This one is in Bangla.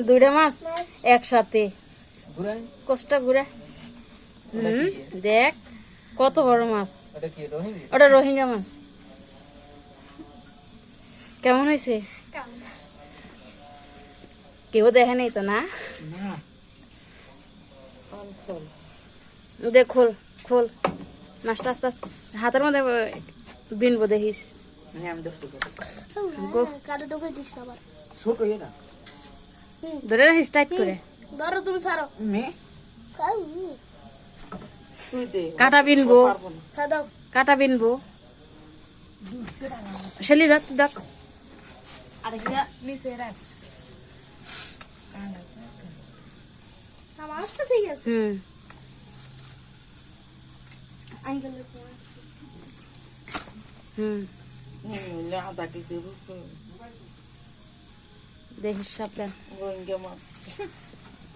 দুইটা মাছ একসাথে কোষ্টা ঘুরে দেখ কত বড় মাছ। ওটা রোহিঙ্গা মাছ। কেমন হয়েছে? কেউ দেখে নাই তো না? দেখ খোল খোল মাছটা আস্তে আস্তে হাতের মধ্যে বিনবো দেখিস। ধরে রাখিস টাইট করে। ধরো তুমি ছাড়ো। কাটা বিনবো কাটা বিনবো। শেলি দেখ দেখ মাছটা ঠিক আছে। দেখিস সাবধান।